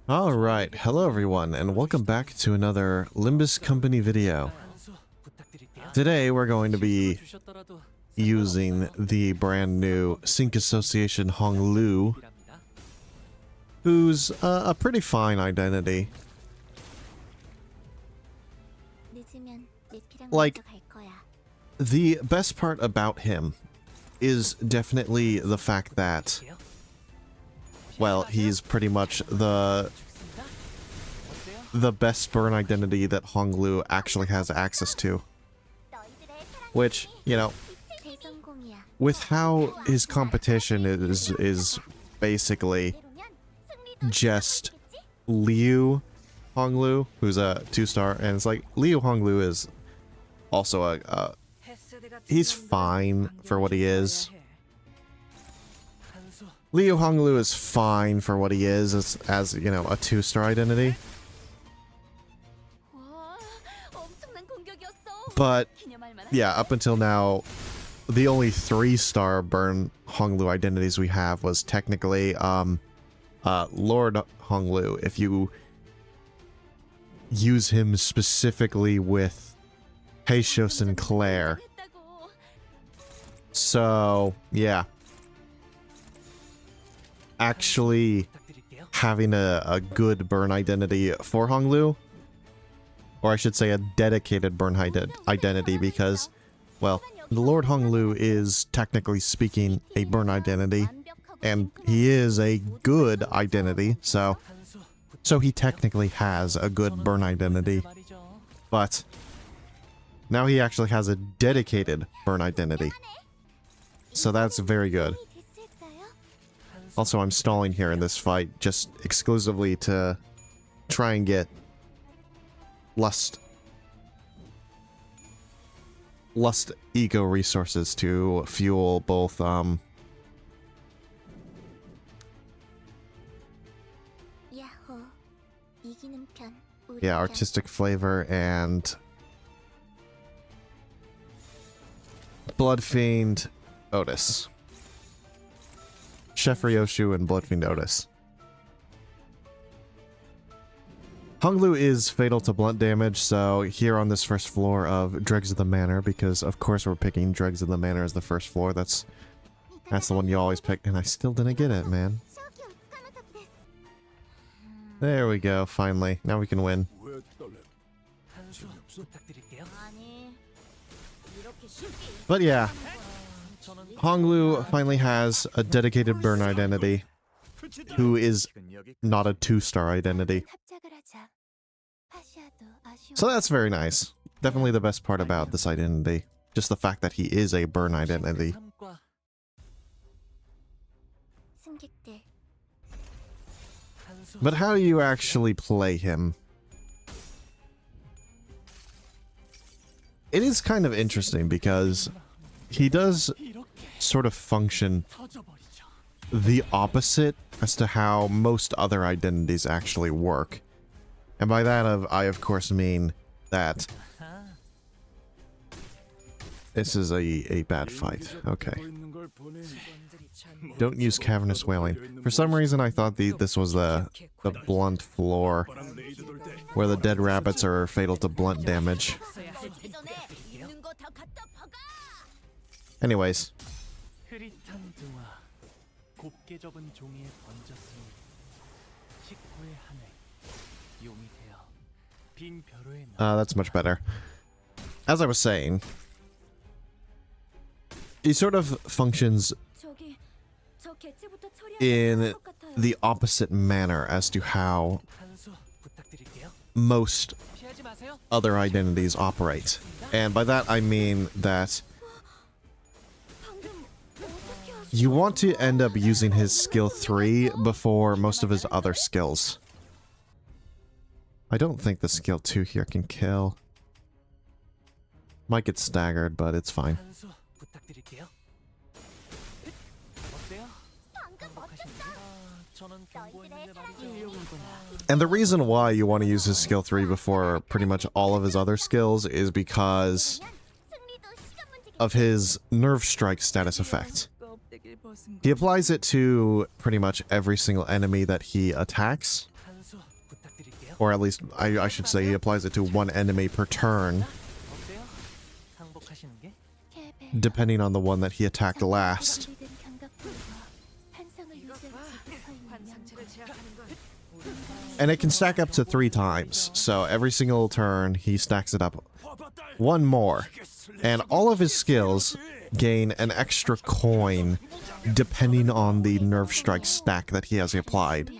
Alright, hello everyone, and welcome back to another Limbus Company video. Today we're going to be using the brand new Cinq Association Hong Lu, who's a pretty fine identity. Like, the best part about him is definitely the fact that, well, he's pretty much the best burn identity that Hong Lu actually has access to. Which, you know, with how his competition is basically just Liu Hong Lu, who's a 2-star, and it's like, Liu Hong Lu is also he's fine for what he is. Liu Hong Lu is fine for what he is as you know, a 2-star identity. But yeah, up until now, the only 3-star burn Hong Lu identities we have was technically Lord Hong Lu, if you use him specifically with Heisho Sinclair. So yeah, actually having a good burn identity for Hong Lu, or I should say a dedicated burn identity, because, well, the Lord Hong Lu is technically speaking a burn identity, and he is a good identity, so he technically has a good burn identity, but now he actually has a dedicated burn identity, so that's very good. Also, I'm stalling here in this fight just exclusively to try and get Lust eco resources to fuel both yeah, artistic flavor and Bloodfiend Otis. Chef Ryoshu and Bloodfiend Otis. Hong Lu is fatal to blunt damage, so here on this first floor of Dregs of the Manor, because of course we're picking Dregs of the Manor as the first floor, that's the one you always pick, and I still didn't get it, man. There we go, finally. Now we can win. But yeah, Hong Lu finally has a dedicated burn identity, who is not a 2-star identity. So that's very nice. Definitely the best part about this identity. Just the fact that he is a burn identity. But how do you actually play him? It is kind of interesting because he does sort of function the opposite as to how most other identities actually work. And by that, I of course mean that this is a bad fight. Okay. Don't use cavernous wailing. For some reason, I thought this was the blunt floor, where the dead rabbits are fatal to blunt damage. Anyways. That's much better. As I was saying, he sort of functions in the opposite manner as to how most other identities operate. And by that I mean that you want to end up using his skill 3 before most of his other skills. I don't think the skill 2 here can kill. Might get staggered, but it's fine. And the reason why you want to use his skill 3 before pretty much all of his other skills is because of his Nerve Strike status effect. He applies it to pretty much every single enemy that he attacks. Or at least, I should say, he applies it to one enemy per turn, depending on the one that he attacked last. And it can stack up to 3 times, so every single turn he stacks it up one more. And all of his skills gain an extra coin depending on the nerve strike stack that he has applied.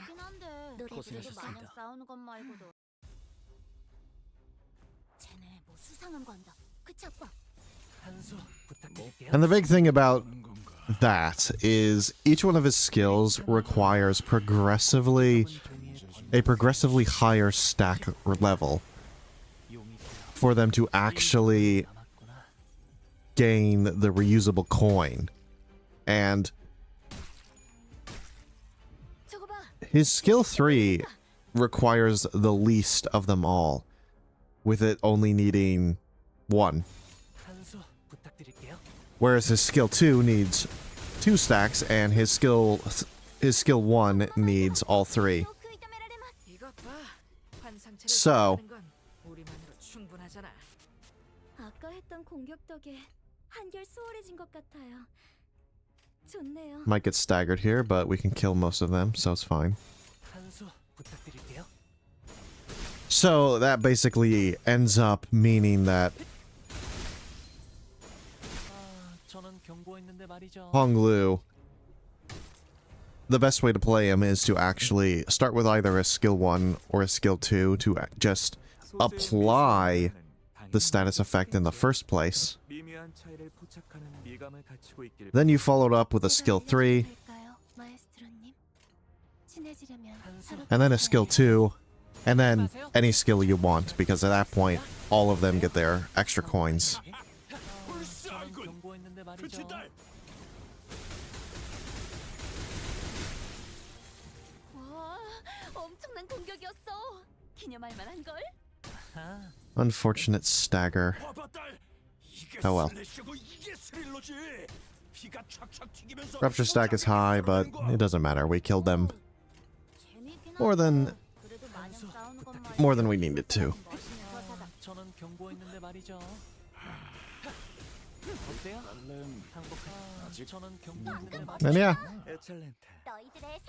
And the big thing about that is each one of his skills requires a progressively higher stack level for them to actually gain the reusable coin. And his skill 3 requires the least of them all, with it only needing 1. Whereas his skill 2 needs 2 stacks, and his skill 1 needs all 3. So, might get staggered here, but we can kill most of them, so it's fine. So that basically ends up meaning that Hong Lu, the best way to play him is to actually start with either a skill 1 or a skill 2 to just apply the status effect in the first place. Then you followed up with a skill 3, and then a skill 2, and then any skill you want, because at that point, all of them get their extra coins. Unfortunate stagger. Oh well. Rupture stack is high, but it doesn't matter. We killed them more than we needed to. And yeah,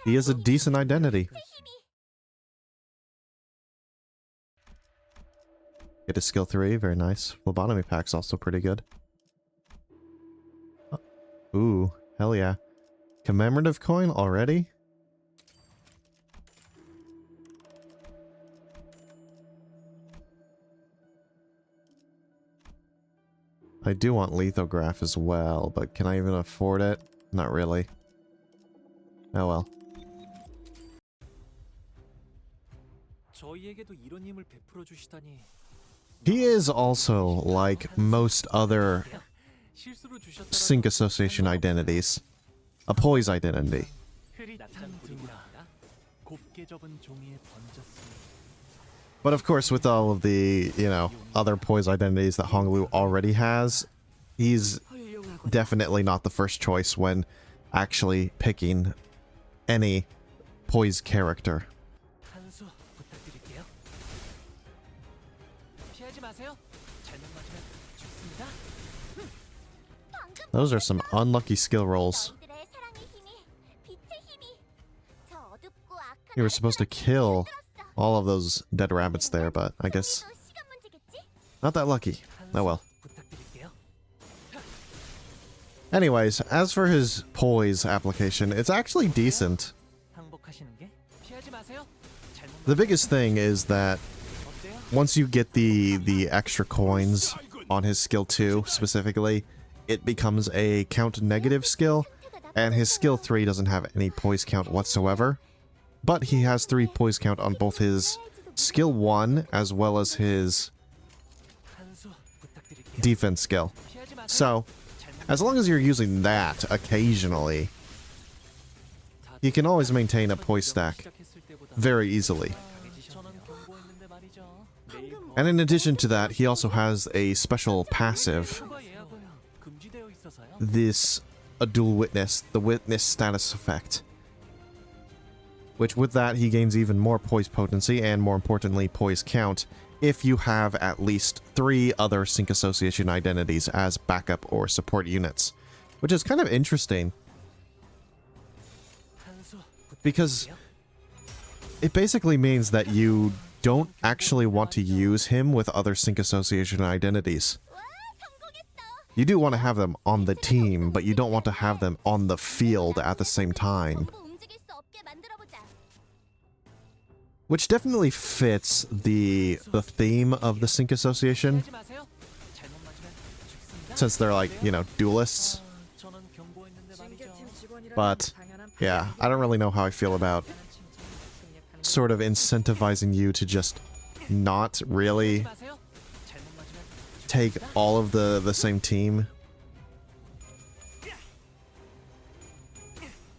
he is a decent identity. Get a skill 3, very nice. Lobotomy pack's also pretty good. Ooh, hell yeah. Commemorative coin already? I do want lithograph as well, but can I even afford it? Not really. Oh well. He is also like most other Sync Association identities, a poise identity. But of course, with all of the, other poise identities that Hong Lu already has, he's definitely not the first choice when actually picking any poise character. Those are some unlucky skill rolls. You were supposed to kill all of those dead rabbits there, but I guess not that lucky. Oh well. Anyways, as for his poise application, it's actually decent. The biggest thing is that once you get the extra coins on his skill 2 specifically, it becomes a count negative skill, and his skill 3 doesn't have any poise count whatsoever. But he has 3 poise count on both his skill 1 as well as his defense skill. So, as long as you're using that occasionally, you can always maintain a poise stack very easily. And in addition to that, he also has a special passive. A dual witness, the witness status effect. which with that he gains even more poise potency and, more importantly, poise count if you have at least 3 other Sync Association identities as backup or support units, which is kind of interesting because it basically means that you don't actually want to use him with other Sync Association identities. You do want to have them on the team, but you don't want to have them on the field at the same time. Which definitely fits the theme of the Sync Association, since they're like, you know, duelists. But yeah, I don't really know how I feel about sort of incentivizing you to just not really take all of the same team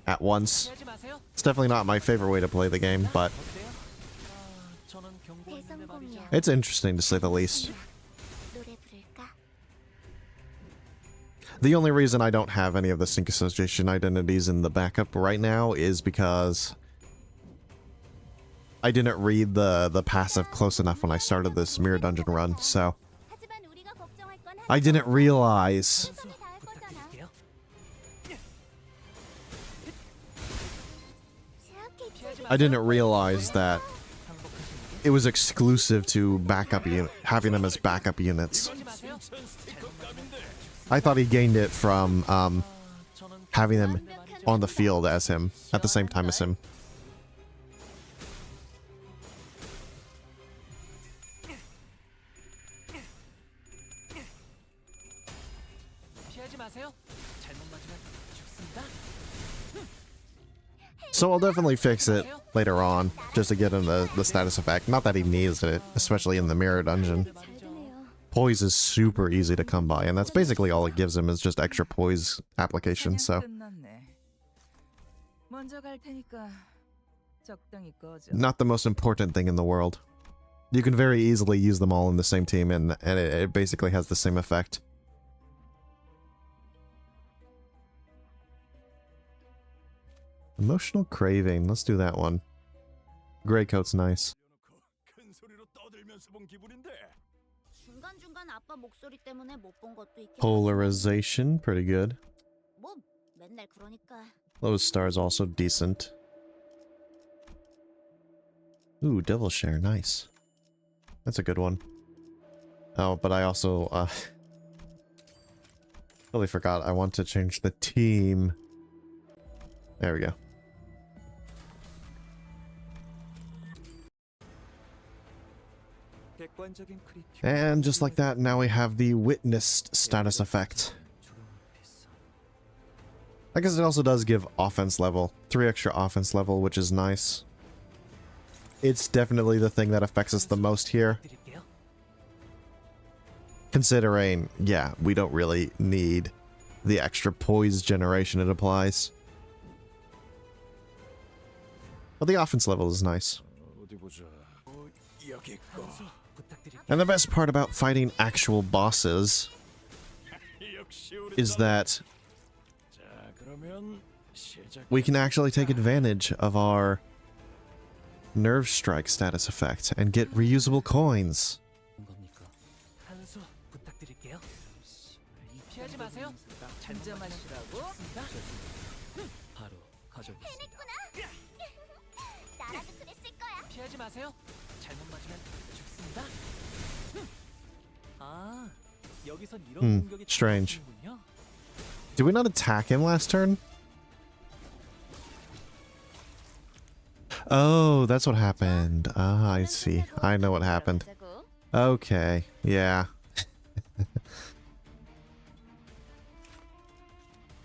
at once. It's definitely not my favorite way to play the game, but it's interesting to say the least. The only reason I don't have any of the Sync Association identities in the backup right now is because I didn't read the passive close enough when I started this Mirror Dungeon run, so I didn't realize that it was exclusive to having them as backup units. I thought he gained it from having them on the field as him, at the same time as him. So I'll definitely fix it later on, just to get him the status effect. Not that he needs it, especially in the Mirror Dungeon. Poise is super easy to come by, and that's basically all it gives him is just extra poise application, so not the most important thing in the world. You can very easily use them all in the same team, and it basically has the same effect. Emotional craving. Let's do that one. Gray coat's nice. Polarization, pretty good. Lodestar is also decent. Ooh, Devil Share, nice. That's a good one. Oh, but I also, totally forgot. I want to change the team. There we go. And just like that, now we have the witnessed status effect. I guess it also does give offense level. 3 extra offense level, which is nice. It's definitely the thing that affects us the most here. Considering, yeah, we don't really need the extra poise generation it applies. But the offense level is nice. And the best part about fighting actual bosses is that we can actually take advantage of our Nerve Strike status effect and get reusable coins. Strange. Did we not attack him last turn? Oh, that's what happened. Ah, I see. I know what happened. Okay, yeah.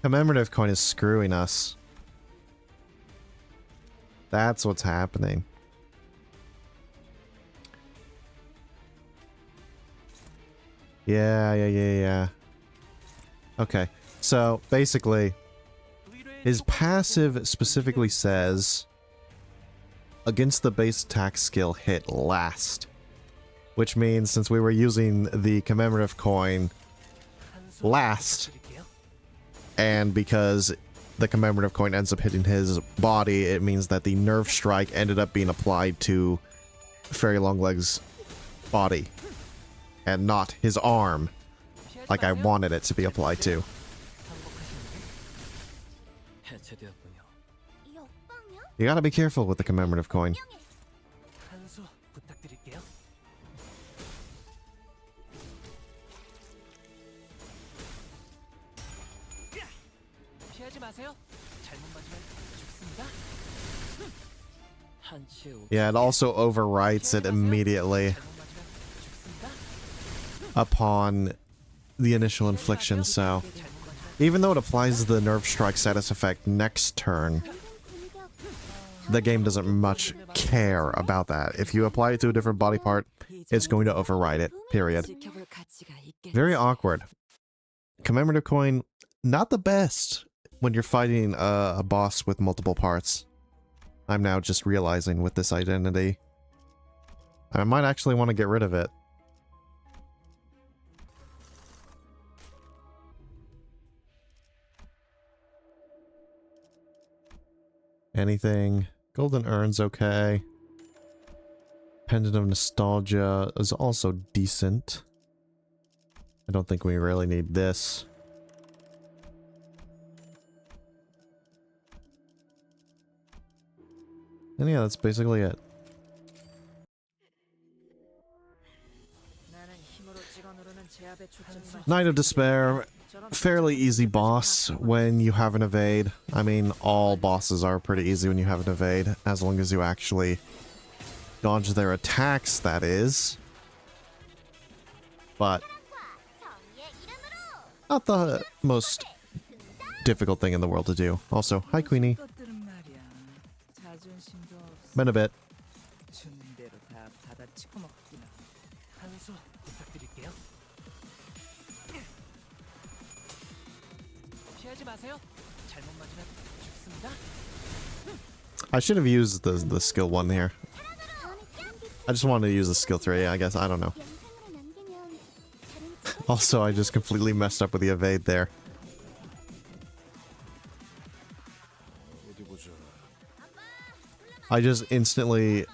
Commemorative coin is screwing us. That's what's happening. Yeah. Okay, so basically, his passive specifically says, against the base attack skill hit last. Which means since we were using the commemorative coin last, and because the commemorative coin ends up hitting his body, it means that the nerve strike ended up being applied to Fairy Longleg's body and not his arm, like I wanted it to be applied to. You gotta be careful with the commemorative coin. Yeah, it also overwrites it immediately upon the initial infliction, so even though it applies the nerve strike status effect next turn, the game doesn't much care about that. If you apply it to a different body part, it's going to override it, period. Very awkward. Commemorative coin, not the best when you're fighting a boss with multiple parts. I'm now just realizing with this identity. I might actually want to get rid of it. Anything? Golden Urn's okay. Pendant of Nostalgia is also decent. I don't think we really need this. And yeah, that's basically it. Night of Despair. Fairly easy boss when you have an evade. I mean, all bosses are pretty easy when you have an evade, as long as you actually dodge their attacks, that is. But not the most difficult thing in the world to do. Also, hi Queenie. Been a bit. I should have used the skill 1 here. I just wanted to use the skill 3, I guess. I don't know. Also, I just completely messed up with the evade there. I just instantly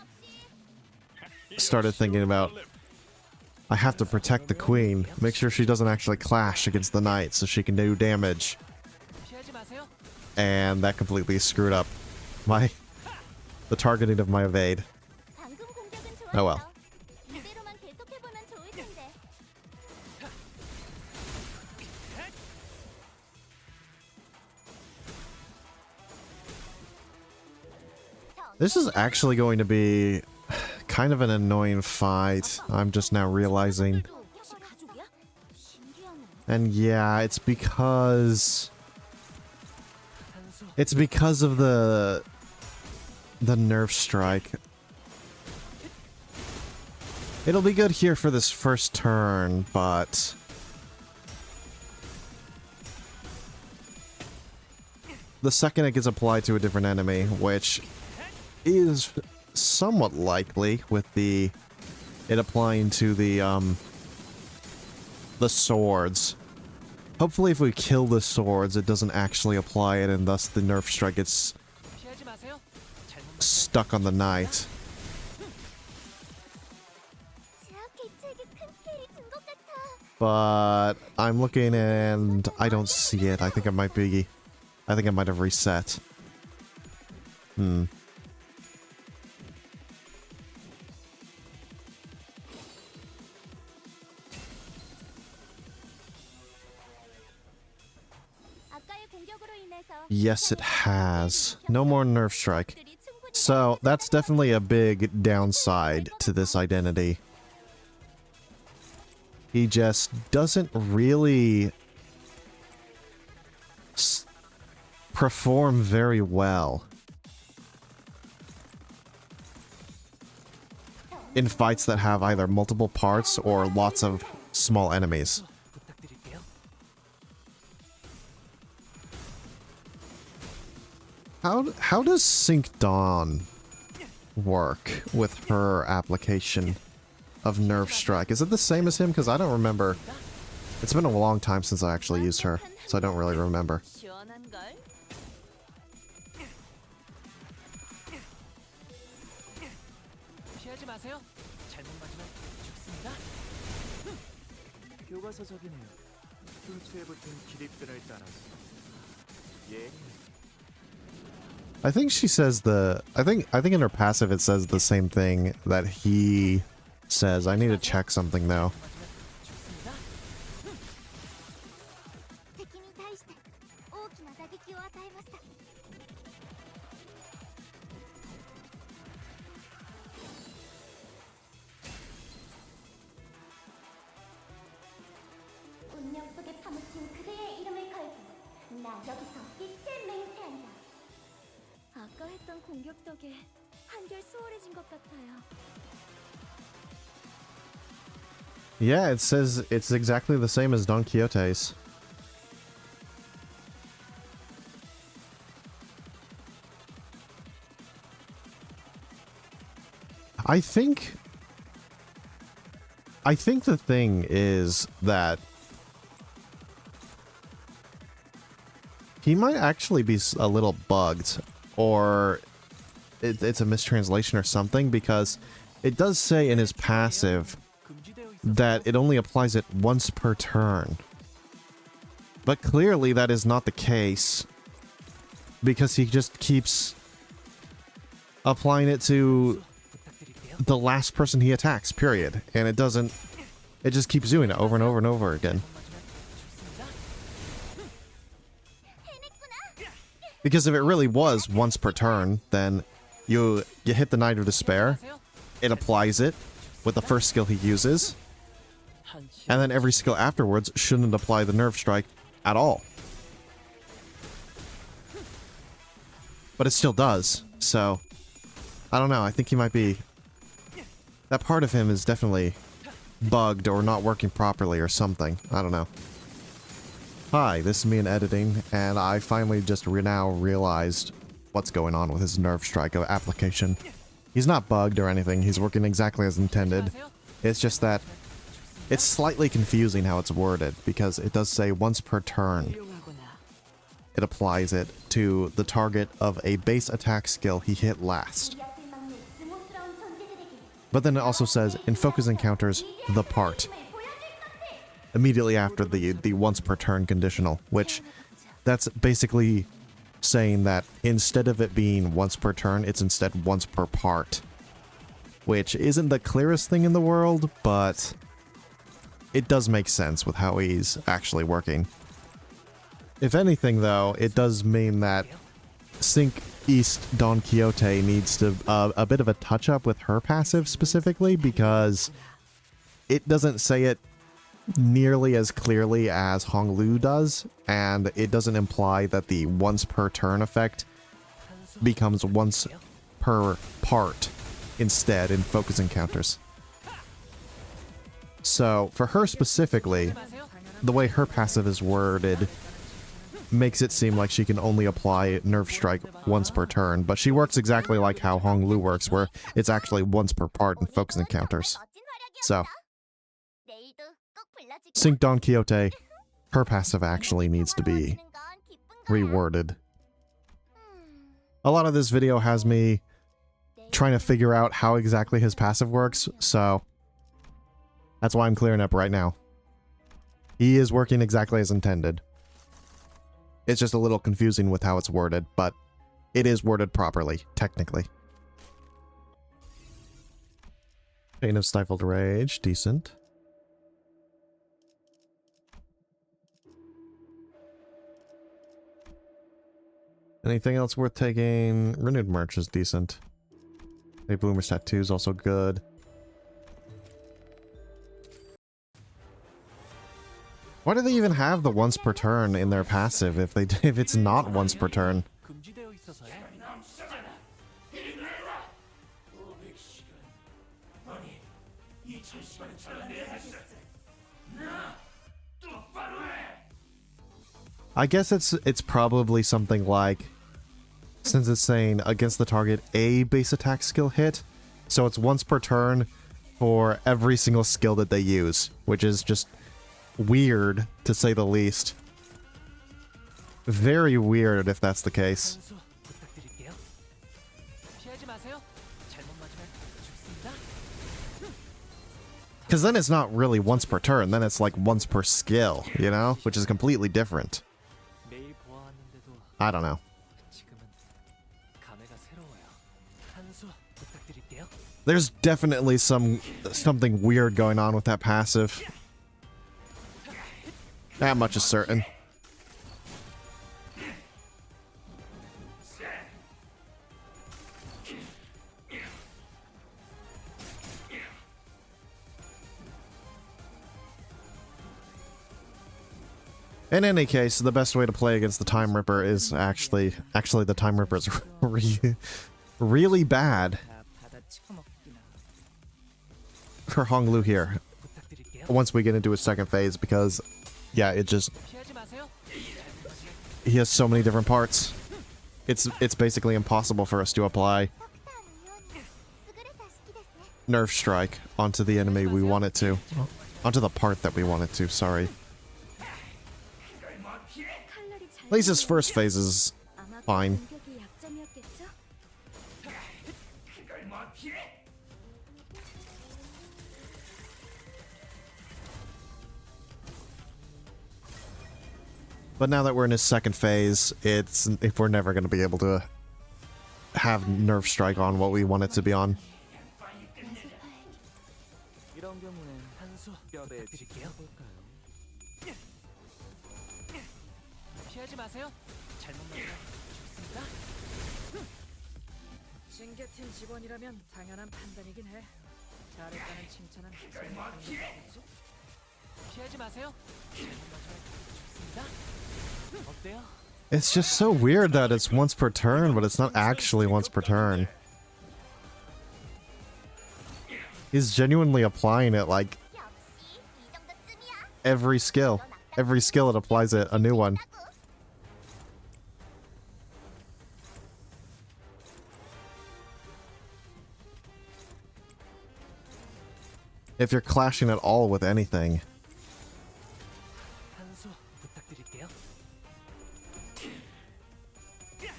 started thinking about, I have to protect the queen, make sure she doesn't actually clash against the knight so she can do damage. And that completely screwed up the targeting of my evade. Oh well. This is actually going to be kind of an annoying fight, I'm just now realizing. And yeah, it's because of the nerve strike. It'll be good here for this first turn, but the second it gets applied to a different enemy, which is somewhat likely with it applying to the swords. Hopefully if we kill the swords, it doesn't actually apply it, and thus the nerf strike gets stuck on the knight. But I'm looking and I don't see it. I think it might have reset. Yes, it has. No more nerf strike. So, that's definitely a big downside to this identity. He just doesn't really perform very well in fights that have either multiple parts or lots of small enemies. How does Cinq Dawn work with her application of Nerve Strike? Is it the same as him? Because I don't remember. It's been a long time since I actually used her, so I don't really remember. 피하지 마세요. 잘못 맞으면 죽습니다. 교과서적이네요. 흉추에 붙은 기립들을 따라서. 예. I think she says I think in her passive it says the same thing that he says. I need to check something though. 아까 했던 공격 덕에 한결 수월해진 것 같아요. Yeah, it says it's exactly the same as Don Quixote's. I think the thing is that he might actually be a little bugged, or it's a mistranslation or something, because it does say in his passive that it only applies it once per turn. But clearly that is not the case, because he just keeps applying it to the last person he attacks, period. And it just keeps doing it over and over and over again. Because if it really was once per turn, then you hit the Knight of Despair, it applies it with the first skill he uses, and then every skill afterwards shouldn't apply the Nerve Strike at all. But it still does, so I don't know, I think he might be... That part of him is definitely bugged or not working properly or something, I don't know. Hi, this is me in editing, and I finally just now realized what's going on with his Nerve Strike application. He's not bugged or anything, he's working exactly as intended. It's just that it's slightly confusing how it's worded, because it does say once per turn. It applies it to the target of a base attack skill he hit last. But then it also says, in focus encounters, the part. Immediately after the once per turn conditional, which that's basically saying that instead of it being once per turn, it's instead once per part. Which isn't the clearest thing in the world, but it does make sense with how he's actually working. If anything, though, it does mean that Cinq East Don Quixote needs to a bit of a touch-up with her passive specifically, because it doesn't say it nearly as clearly as Hong Lu does, and it doesn't imply that the once per turn effect becomes once per part instead in focus encounters. So, for her specifically, the way her passive is worded makes it seem like she can only apply Nerve Strike once per turn, but she works exactly like how Hong Lu works, where it's actually once per part in focus encounters. So, Cinq Don Quixote, her passive actually needs to be reworded. A lot of this video has me trying to figure out how exactly his passive works, so that's why I'm clearing up right now. He is working exactly as intended. It's just a little confusing with how it's worded, but it is worded properly, technically. Pain of Stifled Rage, decent. Anything else worth taking? Renewed March is decent. A Bloomer's Tattoo is also good. Why do they even have the once per turn in their passive if it's not once per turn? I guess it's probably something like, since it's saying against the target a base attack skill hit, so it's once per turn for every single skill that they use, which is just weird, to say the least. Very weird if that's the case. 잘못 맞으면 죽습니다. Because then it's not really once per turn, then it's like once per skill, you know? Which is completely different. 매일 보아왔는데도 I don't know. 지금은 감회가 새로워요. 한 수 부탁드릴게요. There's definitely something weird going on with that passive. That much is certain. In any case, the best way to play against the Time Ripper is actually the Time Ripper is really bad for Hong Lu here. 부탁드릴게요. Once we get into his second phase, because yeah, it just 피하지 마세요. he has so many different parts. It's basically impossible for us to apply Nerve Strike onto the enemy we want it to, onto the part that we want it to. Sorry. At least his first phase is fine. 공격이 약점이었겠죠? But now that we're in his second phase, if we're never going to be able to have Nerve Strike on what we want it to be on. 이런 경우엔 한 수 뼈대 드릴게요. 피하지 마세요. 잘못 맞으면 죽습니다. 징계팀 직원이라면 당연한 판단이긴 해. 잘했다는 칭찬은 생각하는 피하지 마세요. 잘못 맞으면 죽습니다. 어때요? It's just so weird that it's once per turn, but it's not actually once per turn. He's genuinely applying it like 역시 이 정도쯤이야. every skill. Every skill it applies it a new one. If you're clashing at all with anything. 한 수 부탁드릴게요.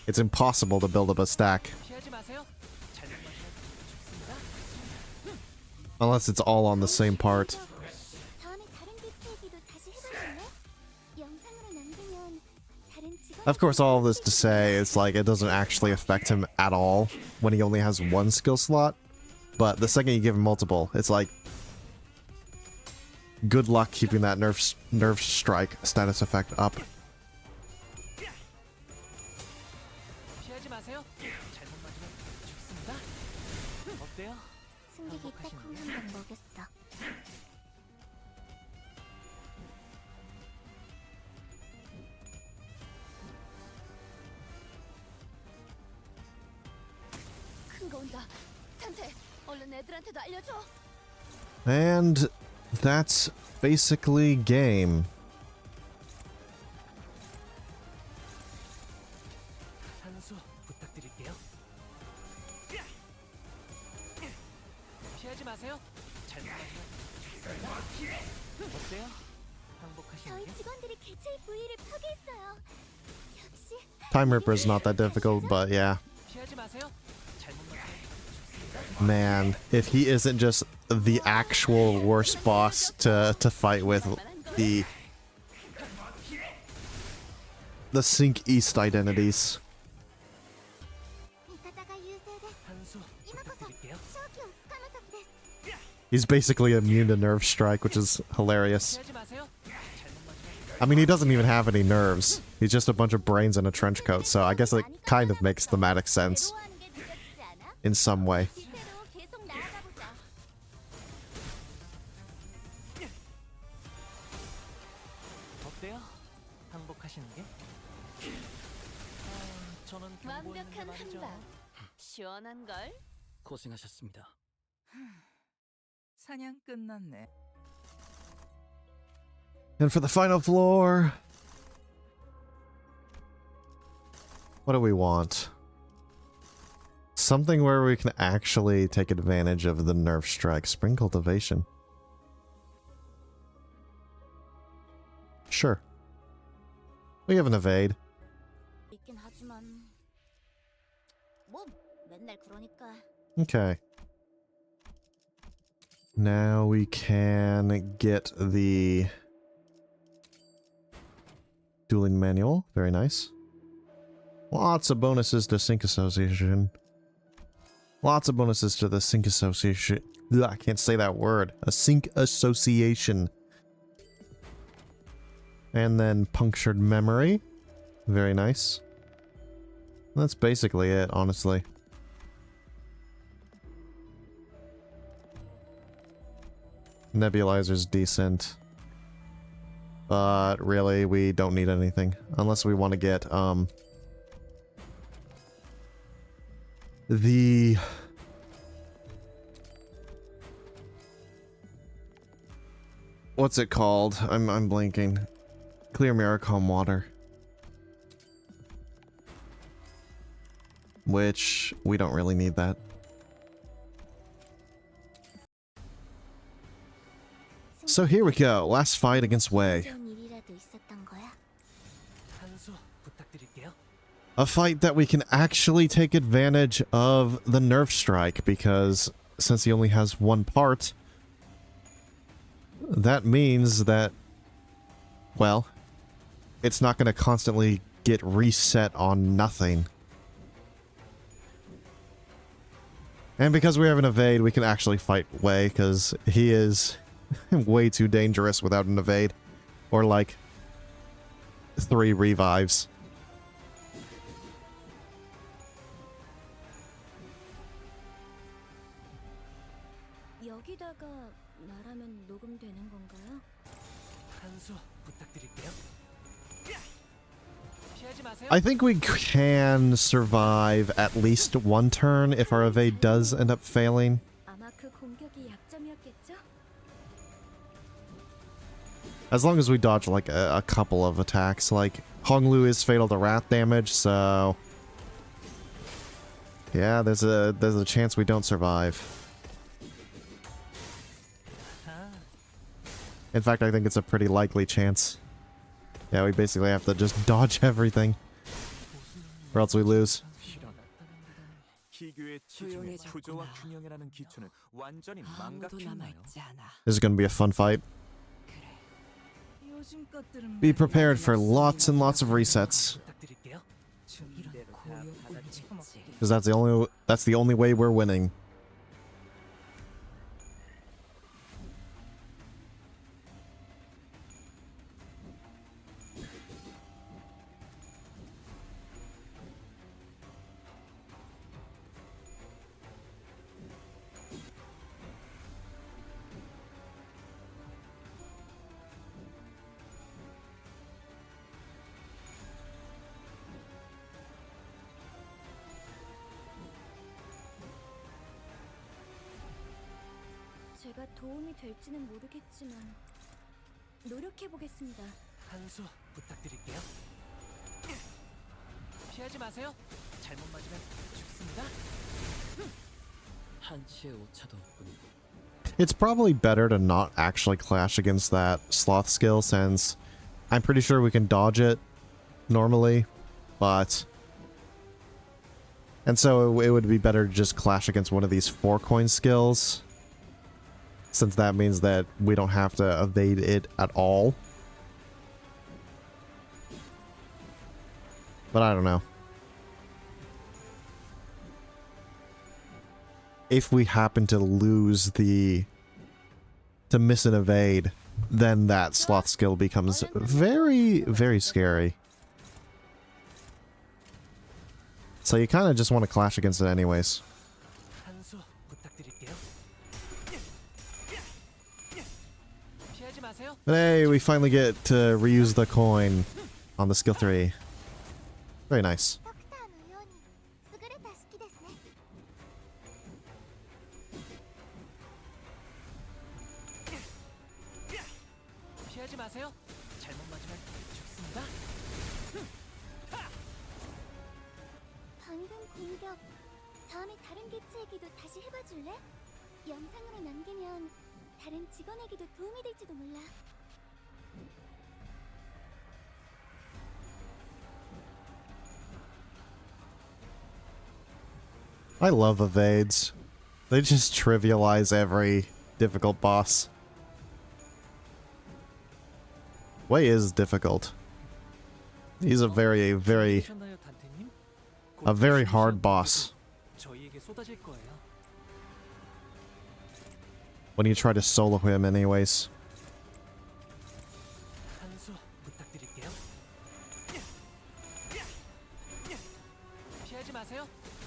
It's impossible to build up a stack. 피하지 마세요. 잘못 맞으면 죽습니다. Unless it's all on the same part. 다음에 다른 대체기도 다시 해보실래? 영상으로 남기면 다른 직원 Of course, all of this to say, it's like it doesn't actually affect him at all when he only has one skill slot. But the second you give him multiple, it's like good luck keeping that nerve strike status effect up. 피하지 마세요. 잘못 맞으면 죽습니다. 어때요? 승객이 딱콩 한번 먹였어. 큰 거 온다. 탄테, 얼른 애들한테도 알려줘. And that's basically game. 한 수 부탁드릴게요. 피하지 마세요. 잘못 맞으면 죽습니다. 어때요? 항복하시는 저희 게? 직원들이 개체의 부위를 파괴했어요. 역시 Time Ripper is not that difficult, but yeah. 피하지 마세요. 잘못 맞으면 죽습니다. Man, if he isn't just the actual worst boss to fight with, the Cinq East identities. 味方が優勢です。 한 수 今こそ 부탁드릴게요. 勝機をつかむ時です。 He's basically immune to Nerve Strike, which is hilarious. 피하지 마세요. 잘못 맞으면 I mean, he doesn't even have any nerves. He's just a bunch of brains in a trench coat, so I guess it kind of makes thematic sense 괴로워하는 게 느껴지지 않아? in some way. 기세로 계속 나아가 보자. 어때요? 항복하시는 게? 저는 경고했는데 완벽한 말이죠. 한방. 시원한 걸. 고생하셨습니다. 사냥 끝났네. And for the final floor... What do we want? Something where we can actually take advantage of the Nerve Strike. Spring Cultivation. Sure. We have an evade. 있긴 하지만 뭐 맨날 그러니까 Okay. Now we can get the dueling manual. Very nice. Lots of bonuses to Sync Association. Lots of bonuses to the Sync Association. Ugh, I can't say that word. A Sync Association. And then Punctured Memory. Very nice. That's basically it, honestly. Nebulizer's decent. But really, we don't need anything. Unless we want to get, the... What's it called? I'm blanking. Clear mirror calm water. Which, we don't really need that. So here we go. Last fight against Wei. 좋은 일이라도 있었던 거야? 한수 부탁드릴게요. A fight that we can actually take advantage of the nerf strike, because since he only has one part, that means that, well, it's not going to constantly get reset on nothing. And because we have an evade, we can actually fight Wei, because he is way too dangerous without an evade. Or like 3 revives. 여기다가 말하면 녹음되는 건가요? 한수 부탁드릴게요. 피하지 마세요. I think we can survive at least one turn if our evade does end up failing. 아마 그 공격이 약점이었겠죠? As long as we dodge like a couple of attacks. Like, Hong Lu is fatal to wrath damage, so... yeah, there's a chance we don't survive. In fact, I think it's a pretty likely chance. Yeah, we basically have to just dodge everything. Or else we lose. 희귀의 치중의 구조와 균형이라는 기초는 완전히 아무도 망각했나요? 남아있지 않아. This is going to be a fun fight. 요즘 것들은 Be prepared for lots and lots of resets. 부탁드릴게요. 이런 고요함이지. Because that's the only way we're winning. 제가 도움이 될지는 모르겠지만 노력해 보겠습니다. 한수 부탁드릴게요. 피하지 마세요. 잘못 맞으면 죽습니다. 한치의 오차도 없군요. It's probably better to not actually clash against that sloth skill, since I'm pretty sure we can dodge it normally, but... and so it would be better to just clash against one of these 4-coin skills, since that means that we don't have to evade it at all. But I don't know. If we happen to lose to miss an evade, then that sloth skill becomes very, very scary. So you kind of just want to clash against it anyways. 한수 부탁드릴게요. 피하지 마세요. But hey, we finally get to reuse the coin on the skill 3. Very nice. ドクターのように優れた式ですね。 피하지 마세요. 잘못 맞으면 죽습니다. 방금 공격 다음에 다른 개체에게도 다시 해봐줄래? 영상으로 남기면 다른 직원에게도 도움이 될지도 몰라. I love evades. They just trivialize every difficult boss. Wei is difficult. He's a very 준비되셨나요, 단테님? 곧 very hard 미션 boss 저희에게 쏟아질 거예요. when you try to solo him anyways. 한수 부탁드릴게요. 피하지 마세요.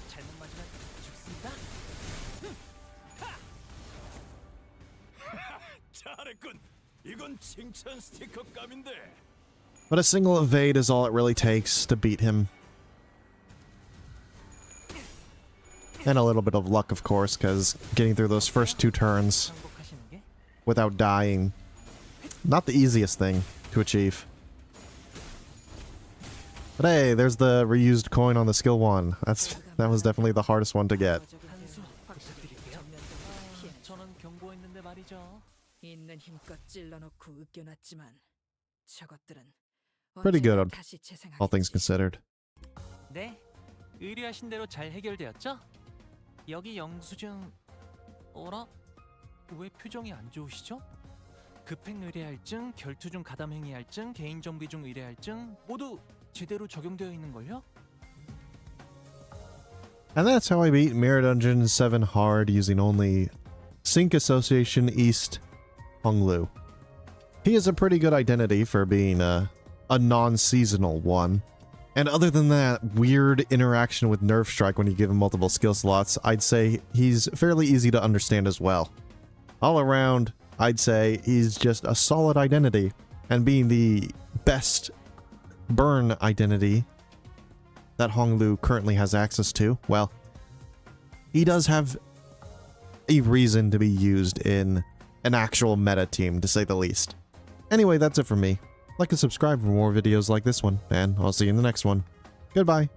잘못 맞으면 죽습니다. 잘했군. 이건 칭찬 스티커감인데. But a single evade is all it really takes to beat him. And a little bit of luck, of course, because getting through those first 2 turns 항복하시는 게 without dying, not the easiest thing to achieve. But hey, there's the reused coin on the skill 1. That was definitely the hardest one to get. 한수 부탁드릴게요. 저는 경고했는데 말이죠. 있는 힘껏 찔러놓고 으깨놨지만 저것들은 Pretty good, 언젠가 다시 all things 재생하겠지. considered. 네, 의뢰하신 대로 잘 해결되었죠? 여기 영수증... 어라? 왜 표정이 안 좋으시죠? 급행 의뢰할증, 결투 중 가담 행위할증, 개인 정비 중 의뢰할증 모두 제대로 적용되어 있는걸요? And that's how I beat Mirror Dungeon 7 hard using only Cinq East Hong Lu. He has a pretty good identity for being a non-seasonal one. And other than that weird interaction with Nerve Strike when you give him multiple skill slots, I'd say he's fairly easy to understand as well. All around, I'd say he's just a solid identity, and being the best burn identity that Hong Lu currently has access to, well, he does have a reason to be used in an actual meta team, to say the least. Anyway, that's it from me. Like and subscribe for more videos like this one, and I'll see you in the next one. Goodbye.